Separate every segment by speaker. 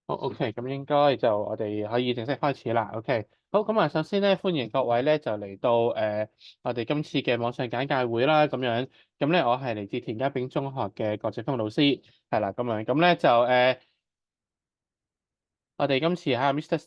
Speaker 1: 好，OK，咁應該就我哋可以正式開始啦。OK，好，咁啊，首先咧，歡迎各位咧就嚟到我哋今次嘅網上簡介會啦，咁樣，咁咧我係嚟自田家炳中學嘅郭志峰老師，係啦，咁樣，咁咧就我哋今次嚇 Mr.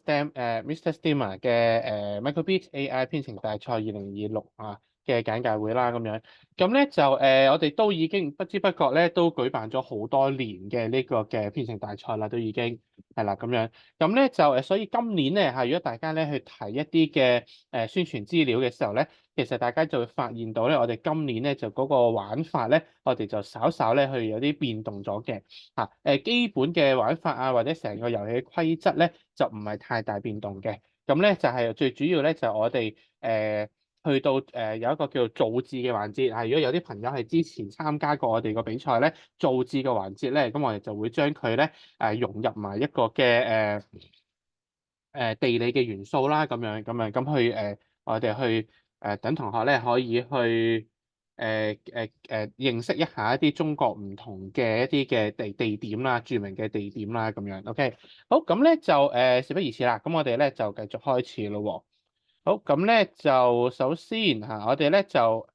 Speaker 1: Steamer 嘅MicroBit AI 編程大賽2026啊嘅簡介會啦，咁樣，咁咧就我哋都已經不知不覺咧都舉辦咗好多年嘅呢個嘅編程大賽啦，都已經係啦，咁樣，咁咧就所以今年咧如果大家咧去睇一啲嘅宣傳資料嘅時候咧，其實大家就會發現到咧，我哋今年咧就嗰個玩法咧，我哋就稍稍咧去有啲變動咗嘅。基本嘅玩法啊，或者成個遊戲規則咧，就唔係太大變動嘅。咁咧就係最主要咧，就我哋去到有一個叫做造字嘅環節。如果有啲朋友係之前參加過我哋個比賽咧，造字嘅環節咧，咁我哋就會將佢咧融入埋一個嘅地理嘅元素啦，咁去我哋去等同學咧可以去認識一下一啲中國唔同嘅一啲嘅地點啦，著名嘅地點啦，咁樣 OK。好，咁咧就事不宜遲啦，咁我哋咧就繼續開始咯喎。好，咁咧就首先我哋咧就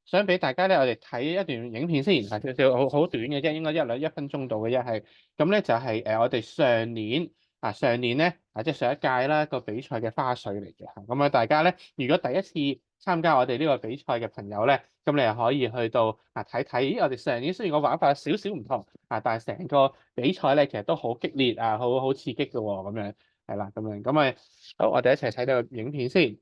Speaker 1: 想俾大家咧，我哋睇一段影片先，係少少好短嘅啫，應該1分鐘到嘅啫，係咁咧就係我哋上年咧即係上一屆啦個比賽嘅花絮嚟嘅嚇，咁啊大家咧如果第一次參加我哋呢個比賽嘅朋友咧，咁你又可以去到睇睇，咦我哋上年雖然個玩法有少少唔同但係成個比賽咧其實都好激烈好刺激嘅喎，咁樣係啦，咁好，我哋一齊睇到個影片先。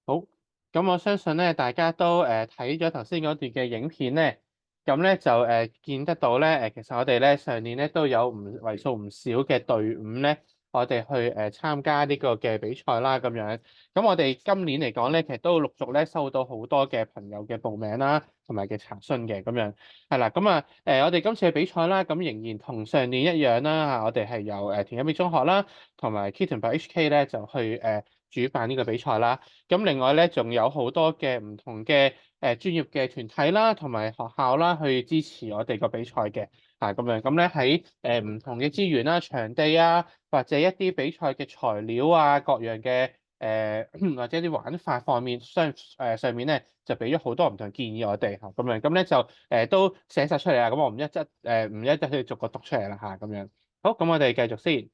Speaker 1: 好，咁我相信咧，大家都睇咗頭先嗰段嘅影片咧，咁咧就見得到咧其實我哋咧上年咧都有為數唔少嘅隊伍咧，我哋去參加呢個嘅比賽啦，咁樣。咁我哋今年嚟講咧，其實都陸續咧收到好多嘅朋友嘅報名啦，同埋嘅查詢嘅咁樣。係啦，咁我哋今次嘅比賽啦，咁仍然同上年一樣啦我哋係由田家炳中學啦，同埋 Kitten by HK 咧就去主辦呢個比賽啦。咁另外咧，仲有好多嘅唔同嘅專業嘅團體啦，同埋學校啦，去支持我哋個比賽嘅咁樣。咁咧喺唔同嘅資源啦、場地啊，或者一啲比賽嘅材料啊，各樣嘅或者啲玩法方面上面咧，就俾咗好多唔同建議我哋咁樣。咁咧就都寫晒出嚟啦。咁我唔一一去逐個讀出嚟啦咁樣。好，咁我哋繼續先。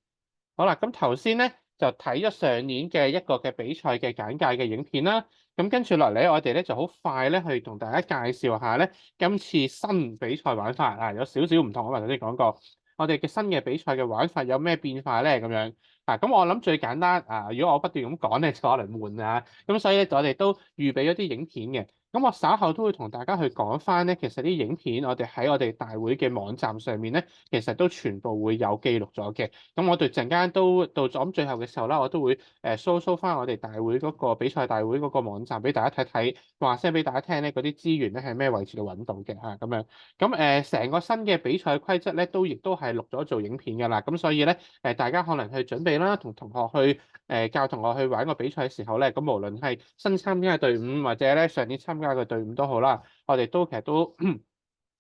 Speaker 1: 好啦，咁頭先咧就睇咗上年嘅一個嘅比賽嘅簡介嘅影片啦，咁跟住落嚟我哋咧就好快咧去同大家介紹下咧今次新比賽玩法有少少唔同，我頭先講過，我哋嘅新嘅比賽嘅玩法有咩變化咧咁樣咁我諗最簡單如果我不斷咁講咧就可能悶咁所以咧我哋都預備咗啲影片嘅，咁我稍後都會同大家去講翻咧，其實啲影片我哋喺我哋大會嘅網站上面咧，其實都全部會有記錄咗嘅。咁我哋陣間都到咗咁最後嘅時候啦，我都會show 翻我哋大會嗰個比賽大會嗰個網站俾大家睇睇，話聲俾大家聽咧，嗰啲資源咧係咩位置度揾到嘅嚇咁樣。咁成個新嘅比賽規則咧，都亦都係錄咗做影片㗎啦。咁所以咧大家可能去準備啦，同同學去教同學去玩個比賽嘅時候咧，咁無論係新參加嘅隊伍或者咧上年參加嘅隊伍都好啦，我哋都其實都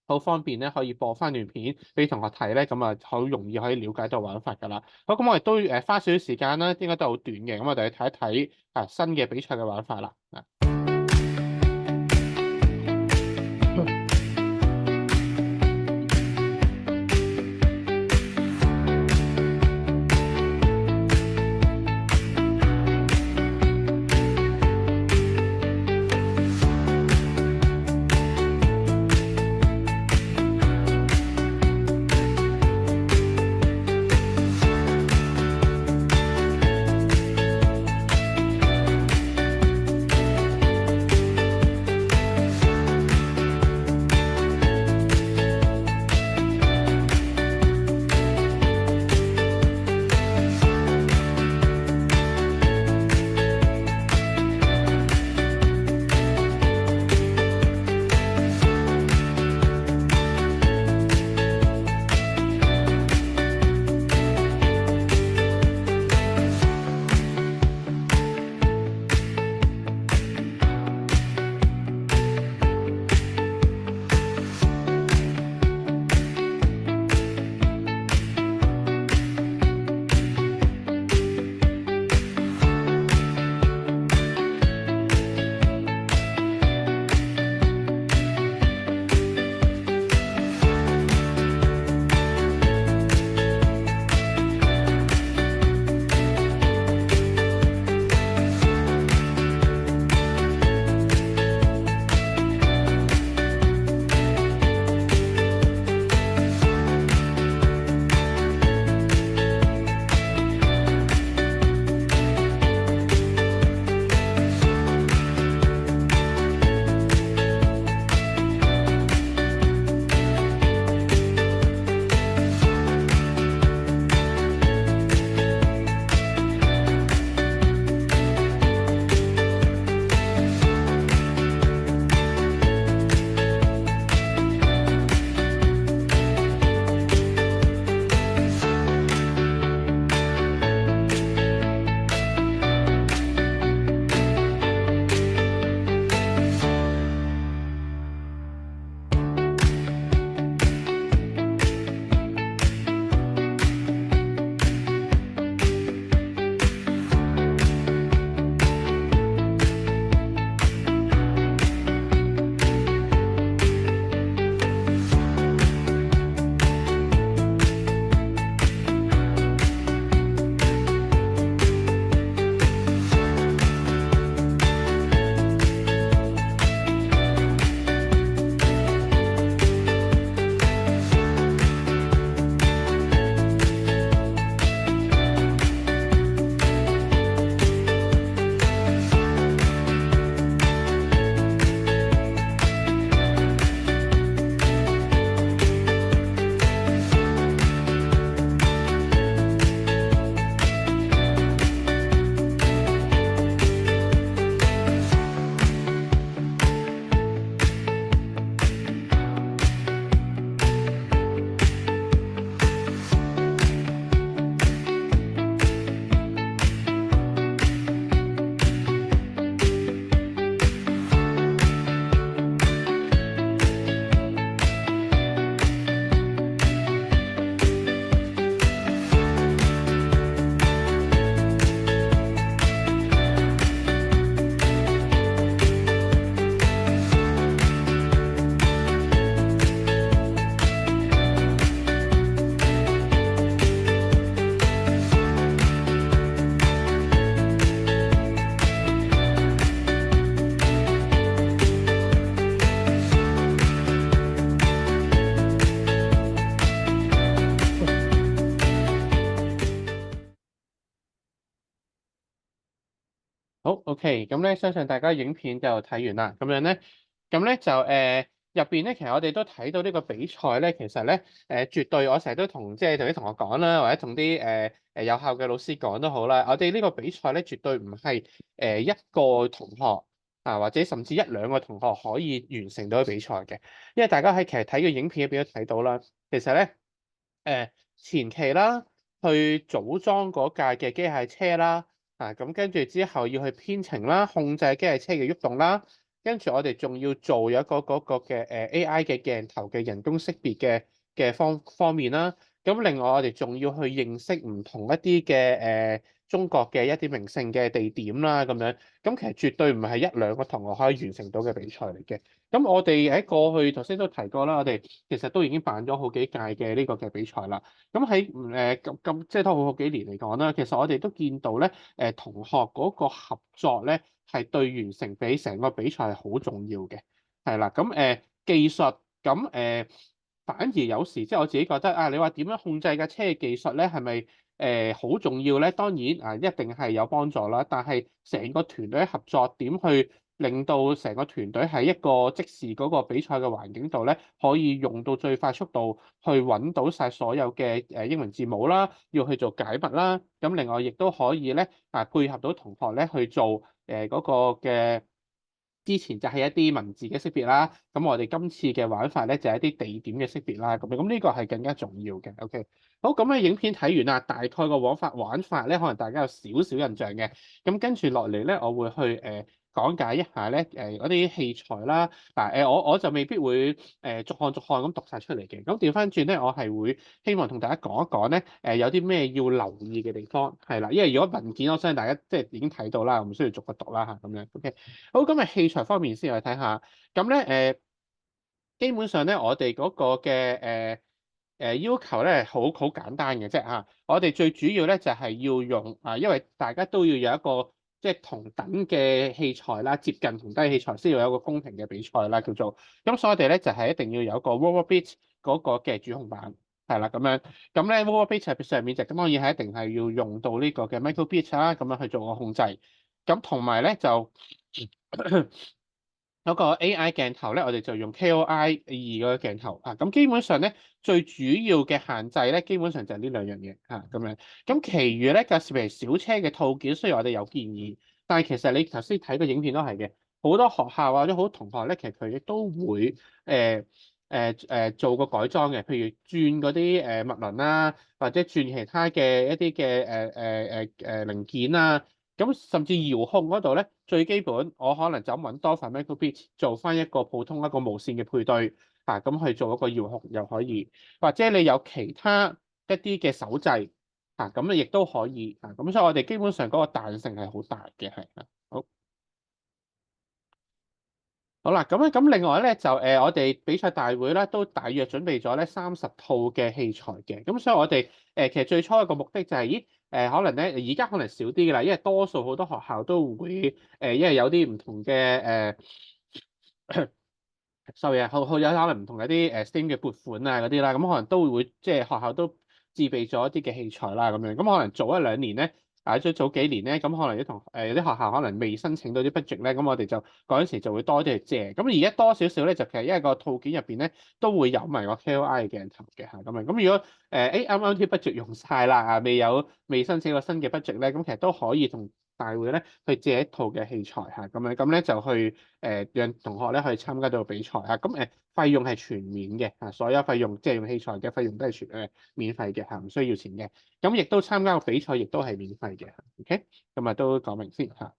Speaker 1: 好方便咧，可以播翻段片俾同學睇咧，咁啊好容易可以了解到玩法㗎啦。好，咁我哋都花少少時間啦，應該都好短嘅，咁我哋去睇一睇新嘅比賽嘅玩法啦。好，OK，咁咧相信大家影片就睇完啦，咁樣咧，咁咧就入邊咧，其實我哋都睇到呢個比賽咧，其實咧絕對我成日都同即係同啲同學講啦，或者同啲有效嘅老師講都好啦，我哋呢個比賽咧絕對唔係一個同學啊，或者甚至一兩個同學可以完成到比賽嘅，因為大家喺其實睇個影片入邊都睇到啦，其實咧前期啦，去組裝嗰架嘅機械車啦。咁跟住之後要去編程啦，控制機械車嘅喐動啦，跟住我哋仲要做有一個嗰個嘅AI 嘅鏡頭嘅人工識別嘅方面啦。咁另外我哋仲要去認識唔同一啲嘅中國嘅一啲名勝嘅地點啦，咁樣。咁其實絕對唔係一兩個同學可以完成到嘅比賽嚟嘅。咁我哋喺過去頭先都提過啦，我哋其實都已經辦咗好幾屆嘅呢個嘅比賽啦。咁喺咁即係都好幾年嚟講啦，其實我哋都見到咧，同學嗰個合作咧係對完成比成個比賽係好重要嘅，係啦。咁技術咁反而有時即係我自己覺得啊，你話點樣控制架車嘅技術咧，係咪好重要咧？當然啊，一定係有幫助啦。但係成個團隊合作點去令到成個團隊喺一個即時嗰個比賽嘅環境度咧，可以用到最快速度去揾到晒所有嘅英文字母啦，要去做解密啦。咁另外亦都可以咧配合到同學咧去做嗰個嘅。之前就係一啲文字嘅識別啦，咁我哋今次嘅玩法咧就係一啲地點嘅識別啦，咁呢個係更加重要嘅。OK，好，咁咧影片睇完啦，大概個玩法咧，可能大家有少少印象嘅。咁跟住落嚟咧，我會去講解一下咧嗰啲器材啦。嗱我就未必會逐項逐項咁讀晒出嚟嘅。咁調翻轉咧，我係會希望同大家講一講咧有啲咩要留意嘅地方係啦。因為如果文件我相信大家即係已經睇到啦，唔需要逐個讀啦嚇咁樣。OK。好，咁啊器材方面先，我哋睇下。咁咧基本上咧，我哋嗰個嘅要求咧，好簡單嘅啫嚇。我哋最主要咧就係要用因為大家都要有一個即係同等嘅器材啦，接近同等嘅器材先要有一個公平嘅比賽啦，叫做。咁所以我哋咧就係一定要有一個 Wobblebit 嗰個嘅主控板，係啦咁樣。咁咧 Wobblebit 上面就咁當然係一定係要用到呢個嘅 Microbit 啦，咁樣去做個控制。咁同埋咧就。嗰個 AI 鏡頭咧，我哋就用 KOI 2嗰個鏡頭啊。咁基本上咧，最主要嘅限制咧，基本上就係呢兩樣嘢嚇咁樣。咁其餘咧，譬如小車嘅套件，雖然我哋有建議，但係其實你頭先睇個影片都係嘅，好多學校或者好多同學咧，其實佢亦都會做個改裝嘅，譬如轉嗰啲脈輪啦，或者轉其他嘅一啲嘅零件啊。咁甚至遙控嗰度咧，最基本我可能就咁揾多塊 Microbit 做翻一個普通一個無線嘅配對咁去做一個遙控又可以，或者你有其他一啲嘅手掣咁亦都可以咁所以我哋基本上嗰個彈性係好大嘅，係好。好啦，咁另外咧就我哋比賽大會咧都大約準備咗咧30套嘅器材嘅，咁所以我哋其實最初一個目的就係，咦可能咧而家可能少啲㗎啦，因為多數好多學校都會因為有啲唔同嘅sorry好有可能唔同嘅啲STEAM 嘅撥款啊嗰啲啦，咁可能都會即係學校都自備咗一啲嘅器材啦咁樣，咁可能早一兩年咧。早幾年咧，咁可能有啲學校可能未申請到啲 budget 咧，咁我哋就嗰陣時就會多啲去借。咁而家多少少咧，就其實因為個套件入邊咧都會有埋個 KOI 嘅鏡頭嘅咁樣。咁如果啱啱啲 budget 用晒啦未申請個新嘅 budget 咧，咁其實都可以同大會咧去借一套嘅器材咁樣，咁咧就去讓同學咧去參加到個比賽咁費用係全免嘅所有費用即係用器材嘅費用都係免費嘅唔需要錢嘅。咁亦都參加個比賽，亦都係免費嘅。OK，咁都講明先嚇。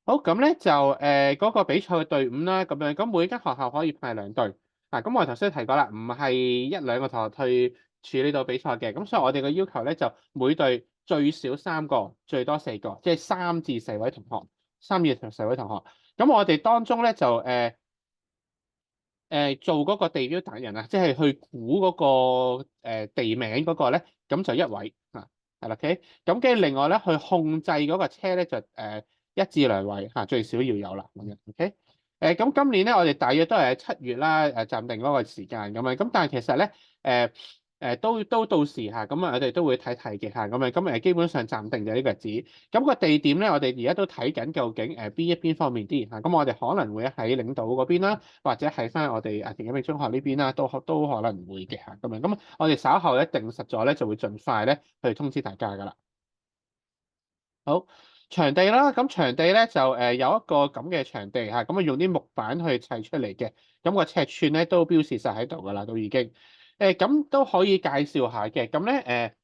Speaker 1: 好，咁咧就嗰個比賽嘅隊伍啦，咁樣咁每間學校可以派兩隊。咁我頭先提過啦，唔係一兩個同學去處理到比賽嘅。咁所以我哋嘅要求咧就每隊最少3個，最多4個，即係3至4位同學，3至4位同學。咁我哋當中咧就做嗰個地標達人即係去估嗰個地名嗰個咧，咁就1位係啦。OK，咁跟住另外咧去控制嗰個車咧就1至2位最少要有啦咁樣。OK，咁今年咧我哋大約都係7月啦暫定嗰個時間咁樣。咁但係其實咧都到時嚇，咁我哋都會睇睇嘅嚇，咁基本上暫定咗呢個日子。咁個地點咧，我哋而家都睇緊究竟邊方面啲嚇，咁我哋可能會喺領導嗰邊啦，或者喺翻我哋田景中學呢邊啦，都可能會嘅嚇，咁我哋稍後咧定實咗咧，就會盡快咧去通知大家㗎啦。好，場地啦，咁場地咧就有一個咁嘅場地嚇，咁用啲木板去砌出嚟嘅，咁個尺寸咧都標示晒喺度㗎啦，都已經咁都可以介紹下嘅，咁咧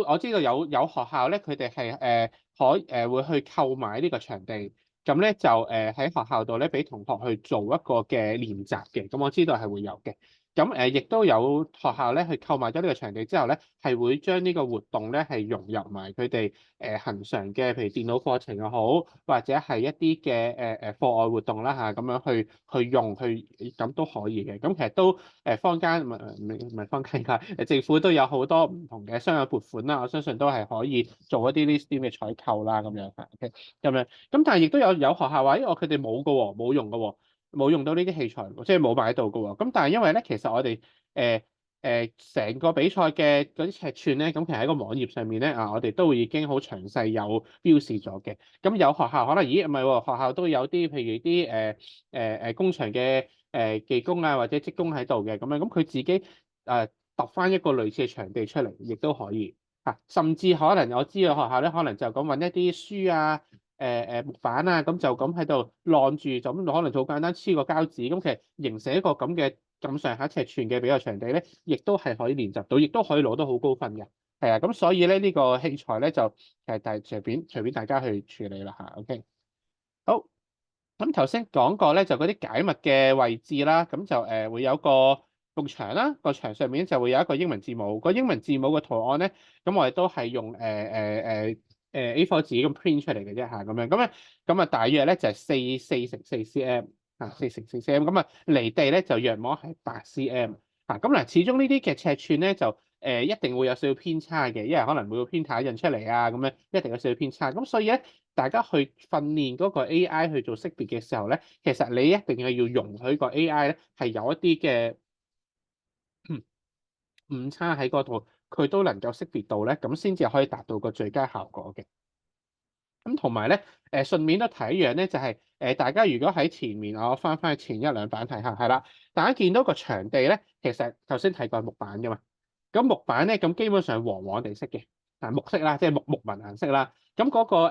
Speaker 1: 我知道有學校咧，佢哋係會去購買呢個場地，咁咧就喺學校度咧俾同學去做一個嘅練習嘅，咁我知道係會有嘅。咁亦都有學校咧去購買咗呢個場地之後咧，係會將呢個活動咧係融入埋佢哋恆常嘅，譬如電腦課程又好，或者係一啲嘅課外活動啦嚇，咁樣去用咁都可以嘅。咁其實都坊間唔係坊間㗎，政府都有好多唔同嘅相應撥款啦，我相信都係可以做一啲呢啲嘅採購啦咁樣嚇，OK 咁樣。咁但係亦都有學校話，因為佢哋冇㗎喎，冇用㗎喎。冇用到呢啲器材，即係冇買到嘅喎。咁但係因為咧，其實我哋成個比賽嘅嗰啲尺寸咧，咁其實喺個網頁上面咧我哋都已經好詳細有標示咗嘅。咁有學校可能，咦唔係喎，學校都有啲譬如啲工場嘅技工啊或者職工喺度嘅咁樣，咁佢自己揼翻一個類似嘅場地出嚟，亦都可以甚至可能我知道學校咧，可能就咁揾一啲書啊。木板啊，咁就咁喺度晾住，就咁可能好簡單黐個膠紙，咁其實形成一個咁嘅咁上下尺寸嘅比賽場地咧，亦都係可以練習到，亦都可以攞到好高分嘅。係啊，咁所以咧呢個器材咧就隨便大家去處理啦嚇。OK，好，咁頭先講過咧就嗰啲解密嘅位置啦，咁就會有個牆啦，個牆上面就會有一個英文字母，個英文字母嘅圖案咧，咁我哋都係用A4 紙咁 print 出嚟嘅啫嚇，咁大約咧就係4×4 cm 4×4 cm，咁離地咧就約摸係8 cm 嚇，咁嗱，始終呢啲嘅尺寸咧就一定會有少少偏差嘅，因為可能每個 printer 印出嚟咁樣一定有少少偏差，咁所以咧大家去訓練嗰個 AI 去做識別嘅時候咧，其實你一定係要容許個 AI 咧係有一啲嘅誤差喺嗰度，佢都能夠識別到咧，咁先至可以達到個最佳效果嘅。咁同埋咧，順便都提一樣咧，就係大家如果喺前面，我翻去前一兩版睇下，係啦，大家見到個場地咧，其實頭先睇過木板㗎嘛，咁木板咧，咁基本上黃黃地色嘅，木色啦，即係木紋顏色啦，咁嗰個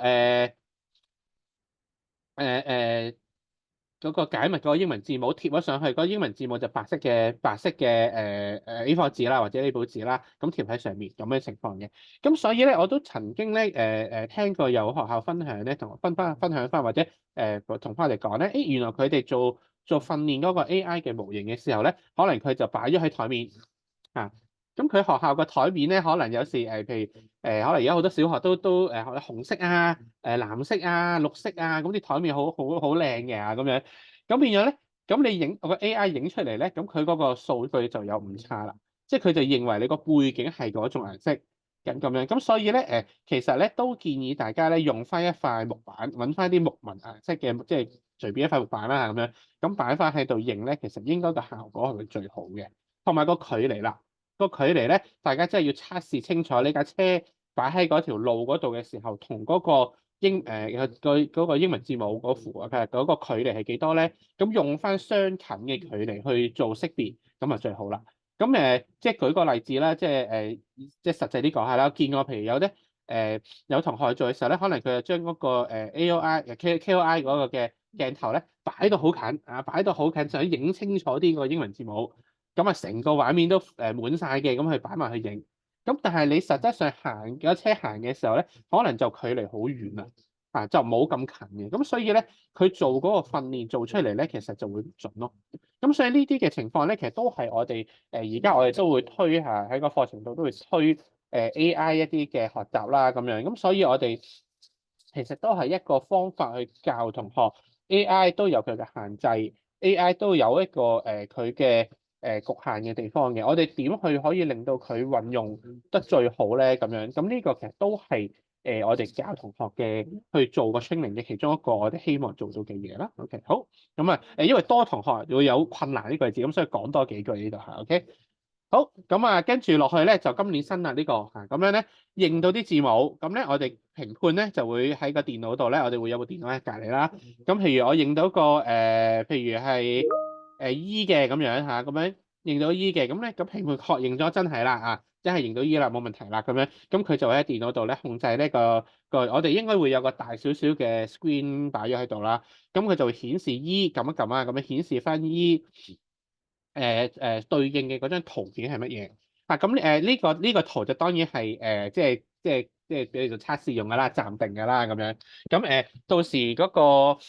Speaker 1: 嗰個解密嗰個英文字母貼咗上去，嗰個英文字母就白色嘅A4 紙啦，或者 A4 紙啦，咁貼喺上面咁嘅情況嘅。咁所以咧，我都曾經咧聽過有學校分享咧，同分享翻或者同翻我哋講咧，原來佢哋做訓練嗰個 AI 嘅模型嘅時候咧，可能佢就擺咗喺台面啊。咁佢學校個台面咧，可能有時譬如可能而家好多小學都紅色啊、藍色啊、綠色啊，咁啲台面好靚嘅咁樣，咁變咗咧，咁你影個 AI 影出嚟咧，咁佢嗰個數據就有誤差啦，即係佢就認為你個背景係嗰種顏色咁樣，咁所以咧其實咧都建議大家咧用翻一塊木板，揾翻啲木紋顏色嘅，即係隨便一塊木板啦咁樣，咁擺翻喺度認咧，其實應該個效果係會最好嘅，同埋個距離啦。個距離咧，大家真係要測試清楚呢架車擺喺嗰條路嗰度嘅時候，同嗰個嗰個英文字母嗰符啊，佢嗰個距離係幾多咧？咁用翻相近嘅距離去做識別，咁啊最好啦。咁即係舉個例子啦，即係實際啲講下啦。我見過譬如有同學做嘅時候咧，可能佢就將嗰個KOI 嗰個嘅鏡頭咧擺到好近擺到好近，想影清楚啲個英文字母。咁成個畫面都滿晒嘅，咁去擺埋去影。咁但係你實質上有車行嘅時候咧，可能就距離好遠啦，就冇咁近嘅。咁所以咧，佢做嗰個訓練做出嚟咧，其實就會唔準咯。咁所以呢啲嘅情況咧，其實都係我哋而家我哋都會推喺個課程度都會推AI 一啲嘅學習啦咁樣。咁所以我哋其實都係一個方法去教同學 AI 都有佢嘅限制，AI 都有一個佢嘅局限嘅地方嘅，我哋點去可以令到佢運用得最好咧？咁樣，咁呢個其實都係我哋教同學嘅去做個 training 嘅其中一個我哋希望做到嘅嘢啦。OK，好，咁因為多同學會有困難呢個字，咁所以講多幾句呢度嚇。OK，好，咁啊，跟住落去咧就今年新啦呢個嚇，咁樣咧認到啲字母，咁咧我哋評判咧就會喺個電腦度咧，我哋會有部電腦喺隔離啦。咁譬如我認到個譬如係E 嘅咁樣嚇，咁樣認到 E 嘅，咁咧咁評判確認咗真係啦啊，真係認到 E 啦，冇問題啦咁樣，咁佢就會喺電腦度咧控制呢我哋應該會有個大少少嘅 screen 擺咗喺度啦，咁佢就會顯示 E，撳一撳啊，咁樣顯示翻 E。對應嘅嗰張圖片係乜嘢？啊咁呢個圖就當然係即係俾你做測試用㗎啦，暫定㗎啦咁樣。咁到時嗰個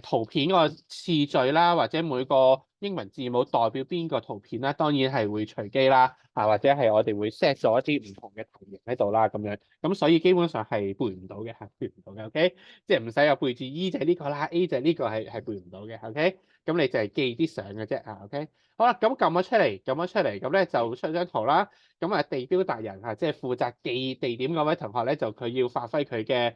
Speaker 1: 圖片嗰個次序啦，或者每個英文字母代表邊個圖片啦，當然係會隨機啦，啊或者係我哋會 set 咗一啲唔同嘅圖形喺度啦咁樣。咁所以基本上係背唔到嘅，係背唔到嘅。OK，即係唔使有背住 E 就係呢個啦，A 就係呢個係背唔到嘅。OK，咁你就係記啲相嘅啫啊。OK。好啦，咁撳咗出嚟，咁咧就出張圖啦。咁啊，地標達人嚇，即係負責記地點嗰位同學咧，就佢要發揮佢嘅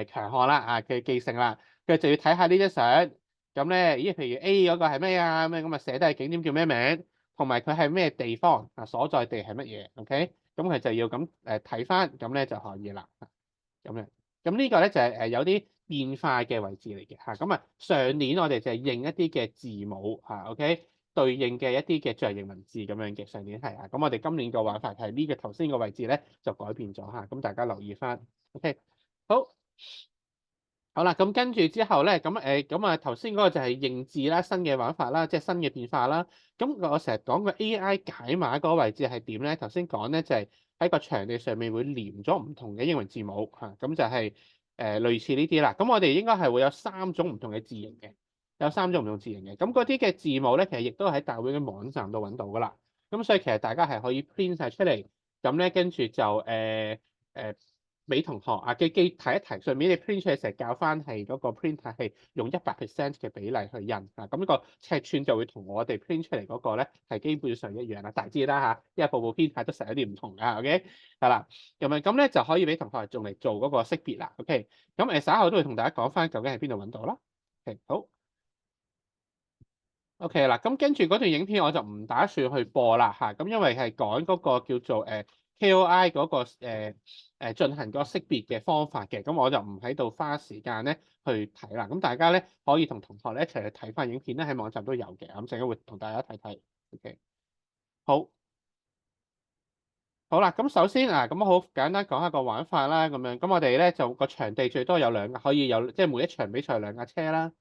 Speaker 1: 強項啦，啊嘅記性啦。佢就要睇下呢張相。咁咧，咦？譬如 A 嗰個係咩啊？咁啊寫低景點叫咩名，同埋佢係咩地方啊？所在地係乜嘢？OK，咁佢就要咁睇翻，咁咧就可以啦。咁樣，咁呢個咧就係有啲變化嘅位置嚟嘅嚇。咁啊，上年我哋就係認一啲嘅字母嚇，OK，對應嘅一啲嘅象形文字咁樣嘅。上年係啊，咁我哋今年個玩法係呢個頭先個位置咧就改變咗嚇，咁大家留意翻。OK，好，好啦，咁跟住之後咧，咁啊頭先嗰個就係認字啦，新嘅玩法啦，即係新嘅變化啦。咁我成日講個 AI 解碼嗰個位置係點咧？頭先講咧就係喺個場地上面會連咗唔同嘅英文字母嚇，咁就係類似呢啲啦。咁我哋應該係會有三種唔同嘅字形嘅，有三種唔同字形嘅。咁嗰啲嘅字母咧，其實亦都喺大會嘅網站度揾到噶啦。咁所以其實大家係可以 print 晒出嚟，咁咧跟住就誒俾同學啊，記提一提，順便你 print 出嚟成日教翻係嗰個 printer 係用100%嘅比例去印啊，咁個尺寸就會同我哋 print 出嚟嗰個咧係基本上一樣啦，大致啦嚇，因為部 printer 都成有啲唔同㗎，OK，係啦，咁咧就可以俾同學用嚟做嗰個識別啦，OK，咁稍後都會同大家講翻究竟喺邊度揾到啦，OK，好。OK 啦，咁跟住嗰段影片我就唔打算去播啦嚇，咁因為係講嗰個叫做KOI 嗰個進行個識別嘅方法嘅，咁我就唔喺度花時間咧去睇啦。咁大家咧可以同同學咧一齊去睇翻影片咧，喺網站都有嘅，咁陣間會同大家睇睇。OK，好。好啦，咁首先啊，咁好簡單講下個玩法啦，咁樣，咁我哋咧就個場地最多有兩架，可以有即係每一場比賽有兩架車啦，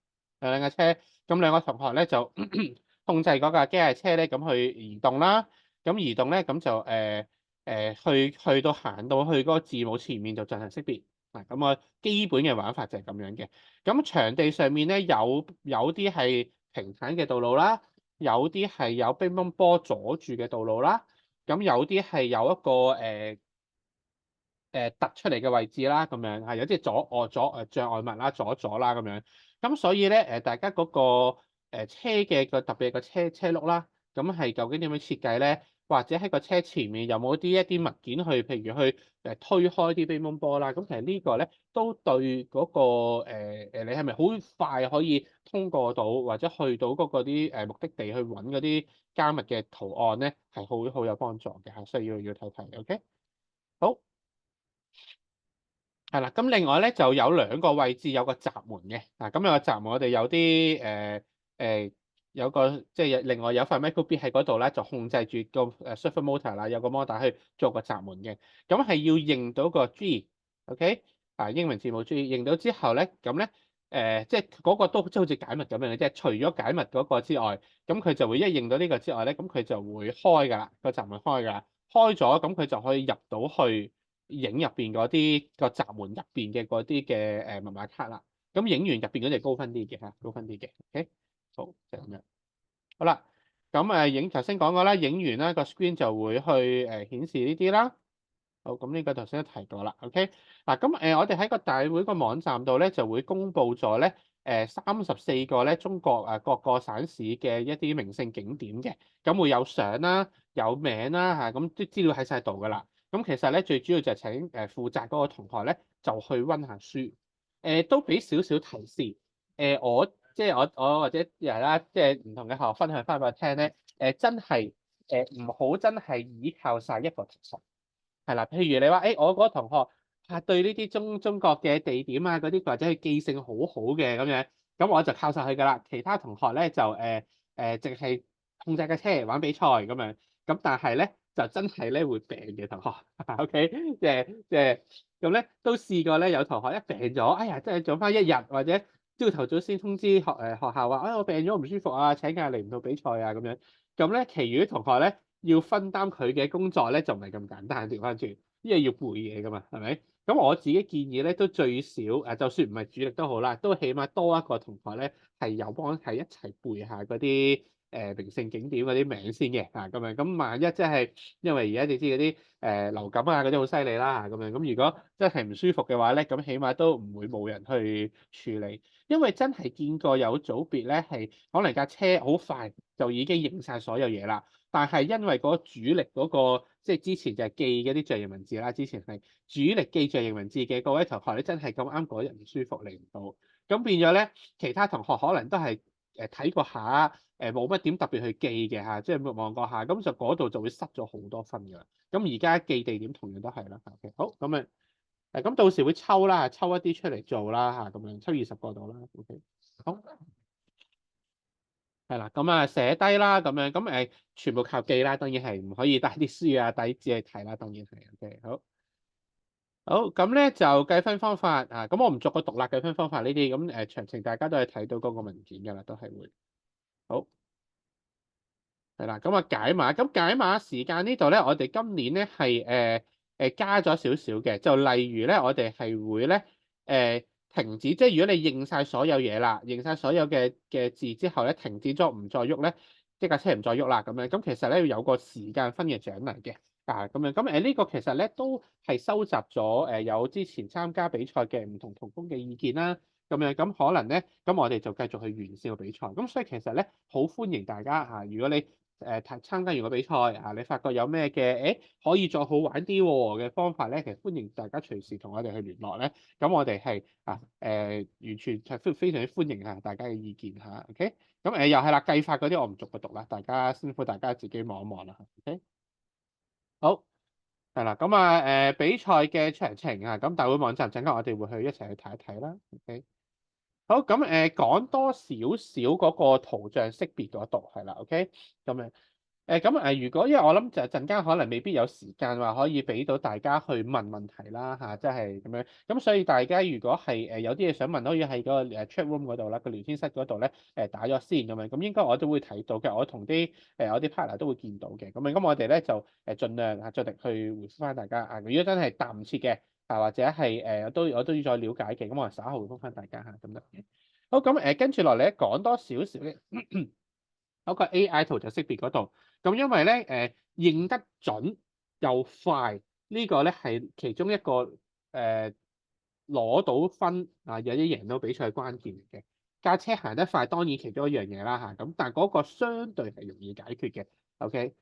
Speaker 1: 有兩架車，咁兩個同學咧就控制嗰架機械車咧，咁去移動啦，咁移動咧咁就去到行到去嗰個字母前面就進行識別，啊，咁啊基本嘅玩法就係咁樣嘅，咁場地上面咧有啲係平坦嘅道路啦，有啲係有乒乓波阻住嘅道路啦。咁有啲係有一個突出嚟嘅位置啦，咁樣係有啲障礙物啦，阻啦咁樣。咁所以咧大家嗰個車嘅個特別個車轆啦，咁係究竟點樣設計咧？或者喺個車前面有冇一啲物件去，譬如去推開啲乒乓波啦？咁其實呢個咧都對嗰個你係咪好快可以通過到，或者去到嗰個啲目的地去揾嗰啲加密嘅圖案咧，係好有幫助嘅，係需要睇睇。OK，好。係啦，咁另外咧就有兩個位置有個閘門嘅，咁有個閘門我哋有啲有個即係另外有塊 micro bit 喺嗰度咧，就控制住個servo motor 啦，有個摩打去做個閘門嘅，咁係要認到個 G，OK，英文字母 G，認到之後咧，咁咧即係嗰個都即係好似解密咁樣嘅啫，除咗解密嗰個之外，咁佢就會一認到呢個之外咧，咁佢就會開㗎啦，個閘門開㗎啦，開咗咁佢就可以入到去。影入邊嗰啲個閘門入邊嘅嗰啲嘅密碼卡啦，咁影完入邊嗰隻高分啲嘅嚇，高分啲嘅，OK，好就係咁樣。好啦，咁影頭先講過啦，影完啦個 screen 就會去顯示呢啲啦。好，咁呢個頭先都提過啦，OK。嗱，咁我哋喺個大會個網站度咧就會公布咗咧34個咧中國各個省市嘅一啲名勝景點嘅，咁會有相啦，有名啦嚇，咁啲資料喺晒度㗎啦。咁其實咧最主要就係請負責嗰個同學咧就去温下書，都俾少少提示。我即係我或者係啦，即係唔同嘅學校分享翻俾我聽咧，真係唔好真係依靠晒一個同學。係啦，譬如你話，我嗰個同學對呢啲中國嘅地點啊嗰啲，或者佢記性好好嘅咁樣，咁我就靠晒佢噶啦。其他同學咧就淨係控制架車玩比賽咁樣，咁但係咧就真係咧會病嘅同學，OK，即係咁咧都試過咧有同學一病咗，哎呀，真係早翻一日或者朝頭早先通知學校話，我病咗唔舒服啊，請假嚟唔到比賽啊咁樣，咁咧其餘啲同學咧，要分擔佢嘅工作咧，就唔係咁簡單。調翻轉，因為要背嘢噶嘛，係咪？咁我自己建議咧，都最少就算唔係主力都好啦，都起碼多一個同學咧係有幫係一齊背下嗰啲名勝景點嗰啲名先嘅咁樣。咁萬一即係因為而家你知嗰啲流感啊嗰啲好犀利啦咁樣。咁如果真係唔舒服嘅話咧，咁起碼都唔會冇人去處理。因為真係見過有組別咧係可能架車好快就已經認晒所有嘢啦。但係因為嗰主力嗰個，即係之前就係記嗰啲象形文字啦，之前係主力記象形文字嘅各位同學咧，真係咁啱嗰日唔舒服嚟唔到，咁變咗咧，其他同學可能都係睇過下，冇乜點特別去記嘅嚇，即係望過下，咁就嗰度就會失咗好多分㗎啦。咁而家記地點同樣都係啦。OK，好咁咁到時會抽啦，抽一啲出嚟做啦嚇，咁樣抽20個度啦。OK，好。係啦，咁寫低啦，咁樣咁全部靠記啦，當然係唔可以帶啲書啊、帶啲紙去睇啦，當然係。OK，好，好，咁咧就計分方法啊，咁我唔逐個獨立計分方法呢啲，咁詳情大家都係睇到嗰個文件㗎啦，都係會。好，係啦，咁解碼，咁解碼時間呢度咧，我哋今年咧係加咗少少嘅，就例如咧，我哋係會咧停止，即係如果你認晒所有嘢啦，認晒所有嘅字之後咧，停止咗唔再喐咧，即架車唔再喐啦咁樣。咁其實咧要有個時間分嘅獎勵嘅咁樣。咁呢個其實咧都係收集咗有之前參加比賽嘅唔同同工嘅意見啦。咁樣咁可能咧，咁我哋就繼續去完善個比賽。咁所以其實咧好歡迎大家如果你參加完個比賽你發覺有咩嘅可以再好玩啲嘅方法咧，其實歡迎大家隨時同我哋去聯絡咧。咁我哋係完全係非常之歡迎大家嘅意見嚇。OK，咁又係啦，計法嗰啲我唔逐個讀啦，大家辛苦大家自己望一望啦。OK，好係啦，咁比賽嘅詳情咁大會網站陣間我哋會去一齊去睇一睇啦。OK。好，咁講多少少嗰個圖像識別嗰度係啦。OK，咁如果因為我諗就陣間可能未必有時間話可以俾到大家去問問題啦即係咁樣。咁所以大家如果係有啲嘢想問，可以喺嗰個chat room 嗰度啦，個聊天室嗰度咧打咗先咁樣。咁應該我都會睇到嘅，我同啲我啲 partner 都會見到嘅。咁我哋咧就盡量盡力去回覆翻大家如果真係答唔切嘅或者係我都要再了解嘅，咁我稍後回覆翻大家咁得嘅。好，咁跟住落嚟咧講多少少嘅嗰個 AI 圖像識別嗰度。咁因為咧認得準又快，呢個咧係其中一個攞到分有啲贏到比賽關鍵嚟嘅。架車行得快當然其中一樣嘢啦咁但係嗰個相對係容易解決嘅。OK，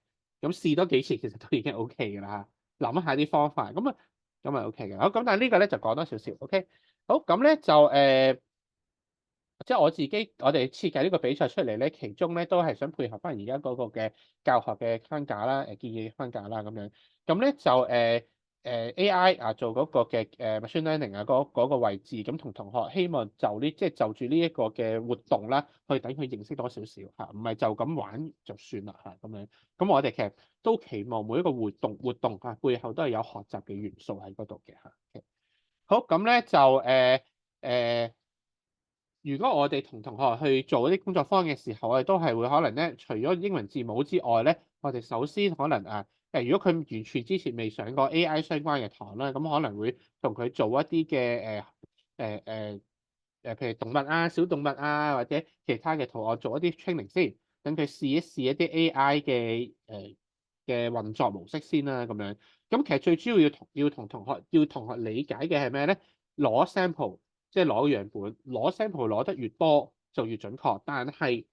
Speaker 1: 咁試多幾次其實都已經 OK 㗎啦諗下啲方法咁 OK 嘅。好，咁但係呢個咧就講多少少。OK，好，咁咧就即係我哋設計呢個比賽出嚟咧，其中咧都係想配合翻而家嗰個嘅教學嘅框架啦，建議框架啦咁樣。咁咧就AI 做嗰個嘅machine learning 嗰個位置，咁同學希望即係就住呢一個嘅活動啦，去等佢認識多少少唔係就咁玩就算啦咁樣。咁我哋其實都期望每一個活動背後都係有學習嘅元素喺嗰度嘅好，咁咧就如果我哋同同學去做一啲工作坊嘅時候，我哋都係會可能咧，除咗英文字母之外咧，我哋首先可能如果佢完全之前未上過 AI 相關嘅堂啦，咁可能會同佢做一啲嘅譬如動物小動物或者其他嘅圖案做一啲 training 先，等佢試一試一啲 AI 嘅運作模式先啦咁樣。咁其實最主要要同學理解嘅係咩咧？攞 sample。即係攞樣本，攞 sample 攞得越多就越準確。但係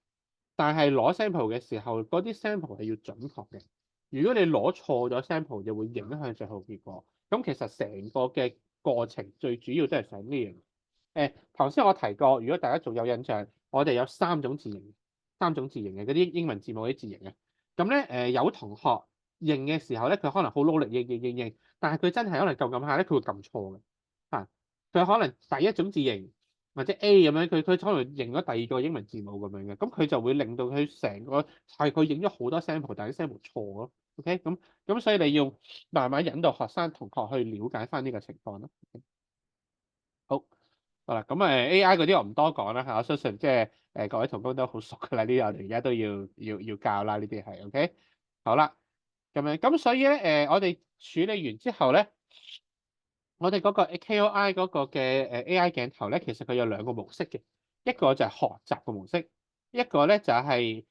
Speaker 1: 攞 sample 嘅時候，嗰啲 sample 係要準確嘅。如果你攞錯咗 sample，就會影響最後結果。咁其實成個嘅過程最主要都係想呢樣。頭先我提過，如果大家仲有印象，我哋有三種字形嘅嗰啲英文字母啲字形咁咧有同學認嘅時候咧，佢可能好努力認，但係佢真係可能撳下咧，佢會撳錯嘅嚇。佢可能第一種字形或者 A 咁樣，佢可能認咗第二個英文字母咁樣嘅，咁佢就會令到佢成個係佢認咗好多 sample，但係啲 sample 錯咯。OK，咁所以你要慢慢引導學生同學去了解翻呢個情況咯。好。好啦，咁AI 嗰啲我唔多講啦嚇，我相信即係各位同工都好熟噶啦，呢啲我哋而家都要教啦，呢啲係 OK。好啦，咁樣咁所以咧我哋處理完之後咧，我哋嗰個 KOI 嗰個嘅AI 鏡頭咧，其實佢有兩個模式嘅，一個就係學習嘅模式，一個咧就係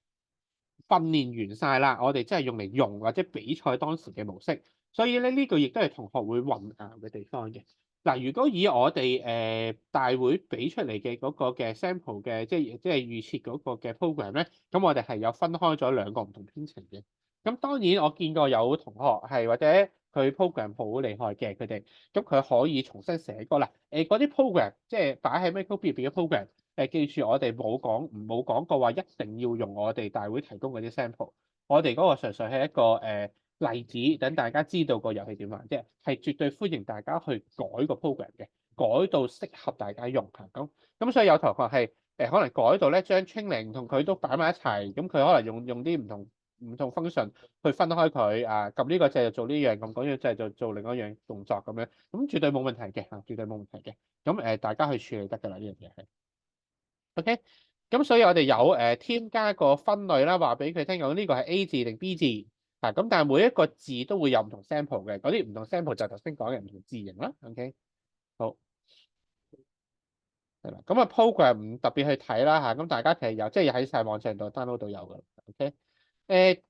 Speaker 1: 訓練完晒啦，我哋真係用嚟用或者比賽當時嘅模式。所以咧呢個亦都係同學會混淆嘅地方嘅。嗱，如果以我哋大會俾出嚟嘅嗰個嘅 sample 嘅，即係預設嗰個嘅 program 咧，咁我哋係有分開咗兩個唔同編程嘅。咁當然我見過有同學係或者佢 program 好厲害嘅，佢哋咁佢可以重新寫過啦。嗰啲 program 即係擺喺 Micro:bit 入邊嘅 program，記住我哋冇講過話一定要用我哋大會提供嗰啲 sample，我哋嗰個純粹係一個例子，等大家知道個遊戲點玩啫，係絕對歡迎大家去改個 program 嘅，改到適合大家用嚇。咁所以有同學係可能改到咧將 training 同佢都擺埋一齊，咁佢可能用啲唔同 function 去分開佢啊，撳呢個掣就做呢樣，撳嗰樣掣就做另一樣動作咁樣，咁絕對冇問題嘅嚇，絕對冇問題嘅。咁大家去處理得㗎啦，呢樣嘢係 OK。咁所以我哋有添加個分類啦，話俾佢聽講呢個係 A 字定 B 字啊，咁但係每一個字都會有唔同 sample 嘅，嗰啲唔同 sample 就係頭先講嘅唔同字形啦。OK，好。係啦，咁program 唔特別去睇啦嚇，咁大家其實有即係喺晒網上度 download 到有㗎。OK，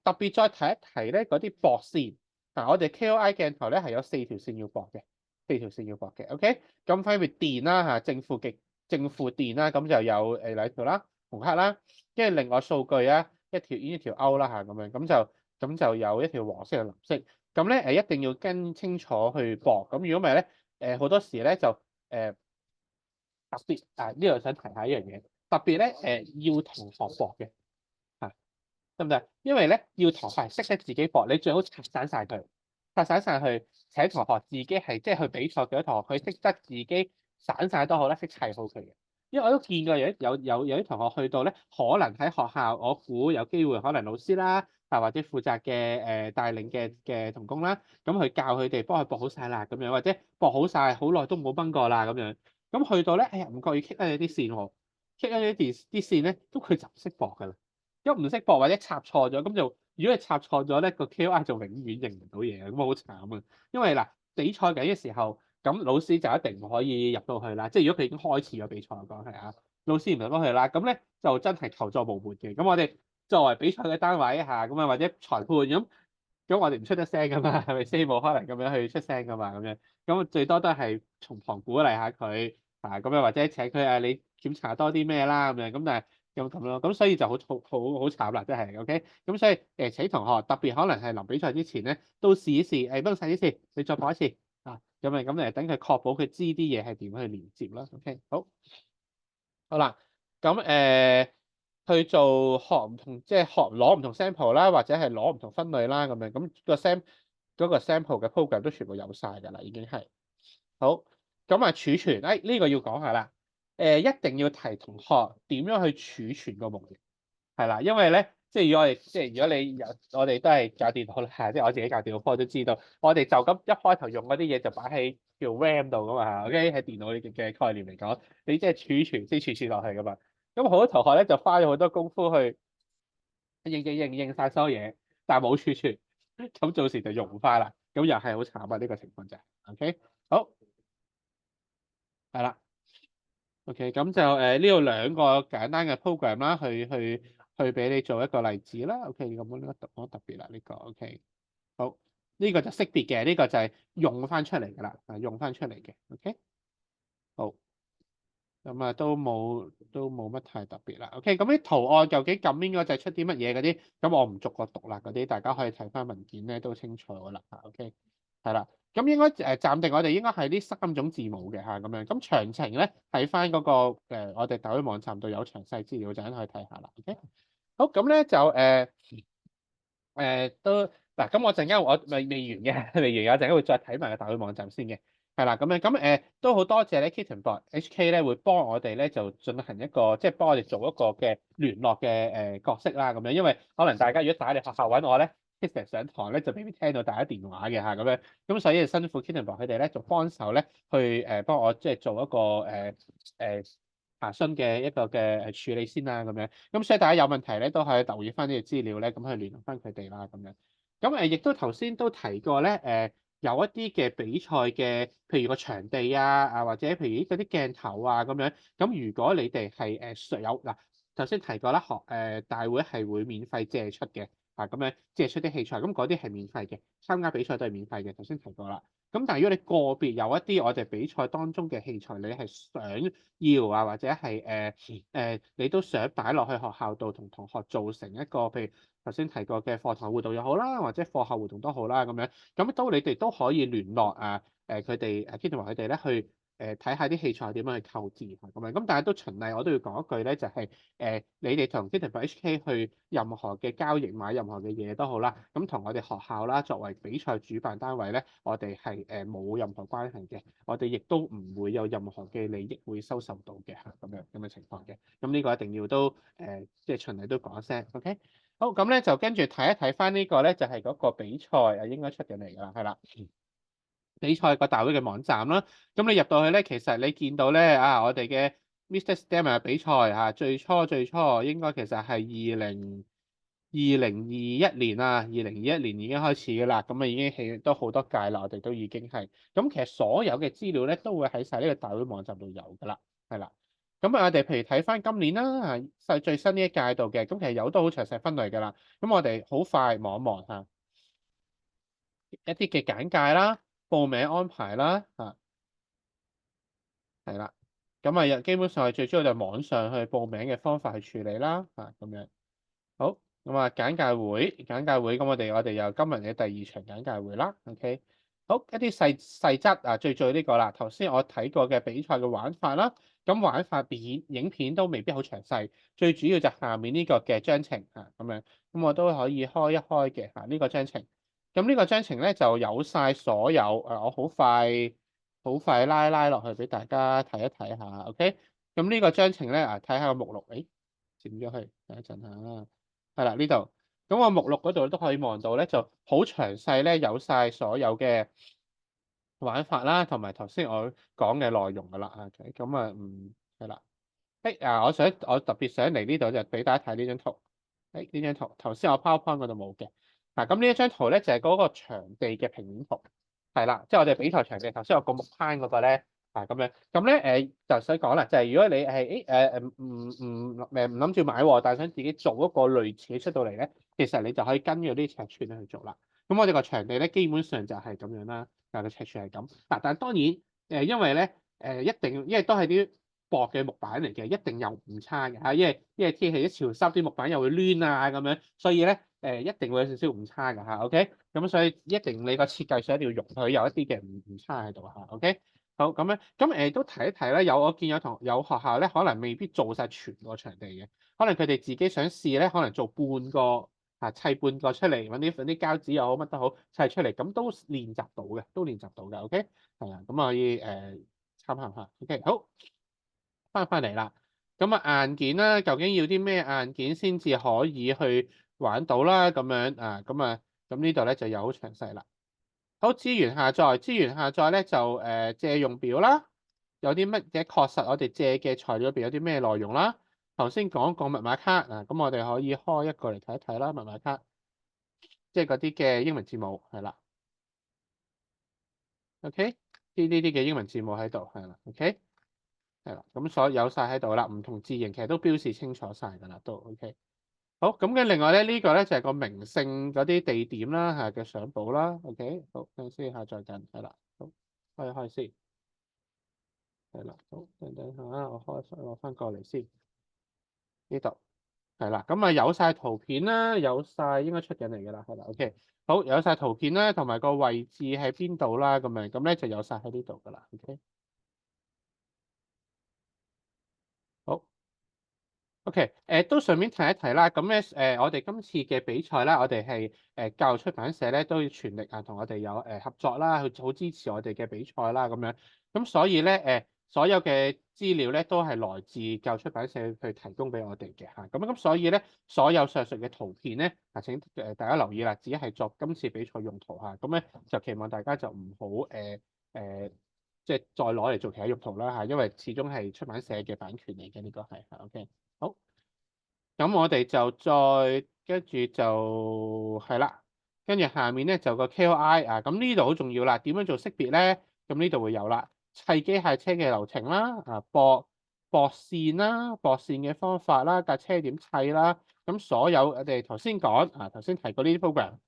Speaker 1: 特別再提一提咧嗰啲駁線嗱，我哋 KOI 鏡頭咧係有四條線要駁嘅，四條線要駁嘅。OK，咁分別電啦嚇，正負電啦，咁就有兩條啦，紅黑啦，跟住另外數據啊一條 in 一條 out 啦嚇，咁樣咁就有一條黃色嘅藍色，咁咧一定要跟清楚去駁，咁如果唔係咧好多時咧就特別呢度想提下一樣嘢，特別咧要同學駁嘅嚇，得唔得？因為咧要同學係識得自己駁，你最好拆散晒佢，拆散晒去請同學自己係即係去比賽嘅同學，佢識得自己散晒都好啦，識砌好佢嘅。因為我都見過有啲同學去到咧，可能喺學校，我估有機會可能老師啦，或者負責嘅帶領嘅同工啦，咁去教佢哋幫佢駁好晒啦咁樣，或者駁好晒好耐都冇崩過啦咁樣。咁去到咧，哎呀唔覺意棘咗啲線喎，棘咗啲線咧，咁佢就唔識駁㗎啦。一唔識駁或者插錯咗，咁就如果係插錯咗咧，個 KOI 就永遠認唔到嘢，咁好慘啊！因為嗱比賽緊嘅時候，咁老師就一定唔可以入到去啦。即係如果佢已經開始咗比賽講係啊，老師唔入到去啦，咁咧就真係求助無門嘅。咁我哋作為比賽嘅單位嚇，咁啊或者裁判咁我哋唔出得聲㗎嘛，係咪先？冇可能咁樣去出聲㗎嘛，咁樣咁最多都係從旁鼓勵下佢。咁樣或者請佢你檢查多啲咩啦咁樣，咁但係咁咯，咁所以就好慘啦，真係 OK。咁所以請同學特別可能係臨比賽之前咧，都試一試崩晒啲線，你再播一次啊，咁等佢確保佢知啲嘢係點去連接啦。OK，好啦，咁去做學唔同，即係學攞唔同 sample 啦，或者係攞唔同分類啦，咁樣咁個 sample 嘅 program 都全部有晒㗎啦，已經係。好，咁儲存，呢個要講下啦。一定要提同學點樣去儲存個模型，係啦，因為咧，即係如果你我哋都係教電腦啦，即係我自己教電腦科都知道，我哋就咁一開頭用嗰啲嘢就擺喺叫 RAM 度噶嘛，OK，喺電腦嘅概念嚟講，你即係儲存先儲存落去噶嘛。咁好多同學咧就花咗好多功夫去認晒所有嘢，但係冇儲存，咁到時就用唔翻啦，咁又係好慘啊！呢個情況就係，OK，好。係啦，OK，咁就呢度兩個簡單嘅 program 啦，去俾你做一個例子啦。OK，咁呢個好特別啦，呢個 OK，好，呢個就識別嘅，呢個就係用翻出嚟㗎啦，用翻出嚟嘅。OK，好，咁都冇乜太特別啦。OK，咁啲圖案究竟撳邊個掣出啲乜嘢嗰啲，咁我唔逐個讀啦，嗰啲大家可以睇翻文件咧都清楚㗎啦。OK。係啦，咁應該暫定我哋應該係呢三種字母嘅嚇咁樣，咁詳情咧睇翻嗰個我哋大會網站度有詳細資料，陣間可以睇下啦。OK，好，咁咧就都嗱，咁我陣間我未完嘅，未完，我陣間會再睇埋個大會網站先嘅，係啦，咁樣咁都好多謝咧 Kittenbot HK 咧會幫我哋咧就進行一個即係幫我哋做一個嘅聯絡嘅角色啦，咁樣，因為可能大家如果打嚟學校揾我咧，Kitten 上堂咧就未必聽到大家電話嘅嚇，咁樣，咁所以辛苦 Kittenbot 佢哋咧就幫手咧去幫我即係做一個查詢嘅一個嘅處理先啦，咁樣。咁所以大家有問題咧，都可以留意翻呢個資料咧，咁去聯絡翻佢哋啦，咁樣。咁亦都頭先都提過咧，有一啲嘅比賽嘅，譬如個場地啊，或者譬如嗰啲鏡頭啊咁樣。咁如果你哋係有嗱，頭先提過啦，大會係會免費借出嘅，咁樣借出啲器材，咁嗰啲係免費嘅，參加比賽都係免費嘅，頭先提過啦。咁但係如果你個別有一啲我哋比賽當中嘅器材，你係想要啊，或者係你都想擺落去學校度同同學做成一個，譬如頭先提過嘅課堂活動又好啦，或者課後活動都好啦，咁樣咁你哋都可以聯絡佢哋Kitty 話佢哋咧去睇下啲器材點樣去購置咁樣。咁但係都循例，我都要講一句咧，就係你哋同 Kitty HK 去任何嘅交易買任何嘅嘢都好啦，咁同我哋學校啦作為比賽主辦單位咧，我哋係冇任何關係嘅，我哋亦都唔會有任何嘅利益會收受到嘅咁樣咁嘅情況嘅。咁呢個一定要都即係循例都講一聲，OK？好，咁咧就跟住睇一睇翻呢個咧，就係嗰個比賽應該出緊嚟㗎啦，係啦。比賽個大會嘅網站啦，咁你入到去咧，其實你見到咧我哋嘅 Mr. STEM 嘅比賽最初應該其實係2021年2021年已經開始㗎啦，咁已經起都好多屆啦，我哋都已經係，咁其實所有嘅資料咧都會喺晒呢個大會網站度有㗎啦，係啦。咁我哋譬如睇翻今年啦，最新呢一屆度嘅，咁其實有都好詳細分類㗎啦。咁我哋好快望一望嚇一啲嘅簡介啦、報名安排啦，係啦。咁基本上係最主要就係網上去報名嘅方法去處理啦，咁樣。好，咁簡介會，咁我哋有今日嘅第二場簡介會啦，OK。好，一啲細則最呢個啦，頭先我睇過嘅比賽嘅玩法啦，咁玩法影片都未必好詳細，最主要就下面呢個嘅章程咁樣，咁我都可以開一開嘅呢個章程，咁呢個章程咧就有晒所有我好快拉落去俾大家睇一睇下，OK。咁呢個章程咧睇下個目錄，閃咗去，等一陣嚇。係啦，呢度咁我目錄嗰度都可以望到咧，就好詳細咧，有晒所有嘅玩法啦，同埋頭先我講嘅內容噶啦。咁係啦。我特別想嚟呢度就俾大家睇呢張圖。呢張圖頭先我 PowerPoint 嗰度冇嘅。咁呢一張圖咧就係嗰個場地嘅平面圖。係啦，即係我哋比賽場地。頭先有個木框嗰個咧。咁樣，咁咧就想講啦，就係如果你係唔諗住買喎，但係想自己做一個類似出到嚟咧，其實你就可以跟住啲尺寸去做啦。咁我哋個場地咧基本上就係咁樣啦，但係個尺寸係咁。但係當然因為咧一定因為都係啲薄嘅木板嚟嘅，一定又唔差嘅嚇，因為天氣一潮濕，啲木板又會攣啊咁樣，所以咧一定會有少少誤差㗎嚇，OK？咁所以一定你個設計上一定要容許有一啲嘅誤差喺度嚇，OK？好咁樣，咁都提一提咧。我見有學校咧，可能未必做晒全個場地嘅，可能佢哋自己想試咧，可能做半個砌半個出嚟，揾啲膠紙又好，乜都好砌出嚟，咁都練習到嘅，OK。係啊，咁可以參考下。OK，好，翻嚟啦。咁硬件啦，究竟要啲咩硬件先至可以去玩到啦？咁樣咁呢度咧就有好詳細啦。好，資源下載咧就借用表啦，有啲乜嘢確實我哋借嘅材料入邊有啲咩內容啦。頭先講過密碼卡咁我哋可以開一個嚟睇一睇啦。密碼卡即係嗰啲嘅英文字母係啦，OK，呢啲嘅英文字母喺度係啦，OK，係啦，咁所有晒喺度啦，唔同字形其實都標示清楚晒㗎啦，都 OK。好，咁嘅另外咧呢個咧就係個名勝嗰啲地點啦嘅相簿啦，OK，好，等先下載緊係啦，好，開一開先。係啦，好，等下我翻過嚟先，呢度係啦，咁有晒圖片啦，有晒應該出緊嚟㗎啦，係啦，OK，好，有晒圖片啦，同埋個位置喺邊度啦，咁咧就有晒喺呢度㗎啦，OK，好。OK，都順便提一提啦。咁咧我哋今次嘅比賽啦，我哋係教育出版社咧都要全力同我哋有合作啦，去好支持我哋嘅比賽啦咁樣。咁所以咧所有嘅資料咧都係來自教育出版社去提供俾我哋嘅嚇。咁所以咧，所有上述嘅圖片咧請大家留意啦，只係作今次比賽用途嚇。咁咧就期望大家就唔好即係再攞嚟做其他用途啦嚇，因為始終係出版社嘅版權嚟嘅，呢個係嚇。OK。好，咁我哋就再跟住就係啦，跟住下面咧就個 KOI 啊，咁呢度好重要啦。點樣做識別咧？咁呢度會有啦，砌機械車嘅流程啦，駁線啦，駁線嘅方法啦，架車點砌啦，咁所有我哋頭先講啊，頭先提過呢啲 program，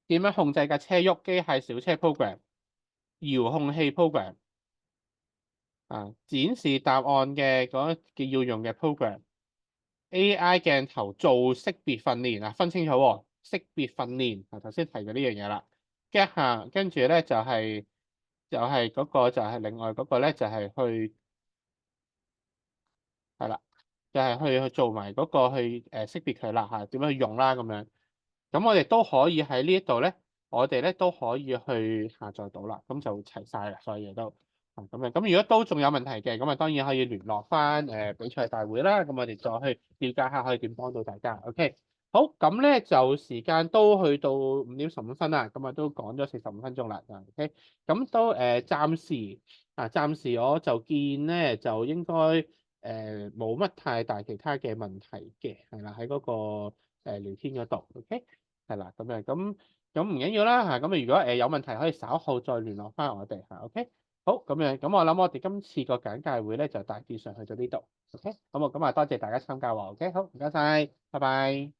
Speaker 1: 點樣控制架車喐，機械小車 program，遙控器 program，展示答案嘅嗰要用嘅 program。AI 鏡頭做識別訓練啊，分清楚喎，識別訓練啊，頭先提過呢樣嘢啦。跟住咧就係嗰個就係另外嗰個咧就係去係啦，就係去做埋嗰個去識別佢啦嚇，點樣去用啦咁樣。咁我哋都可以喺呢一度咧，我哋咧都可以去下載到啦，咁就齊晒啦，所有嘢都咁樣。咁如果都仲有問題嘅，咁啊當然可以聯絡翻比賽大會啦，咁我哋再去了解下可以點幫到大家。OK，好，咁咧就時間都去到5:15啦，咁啊都講咗45分鐘啦。OK，咁都暫時我就見咧就應該冇乜太大其他嘅問題嘅，係啦，喺嗰個聊天嗰度。OK。係啦，咁樣咁唔緊要啦嚇，咁如果有問題可以稍後再聯絡翻我哋嚇，OK，好咁樣，咁我諗我哋今次個簡介會咧就大致上去到呢度，OK，咁啊多謝大家參加喎，OK，好唔該晒，拜拜。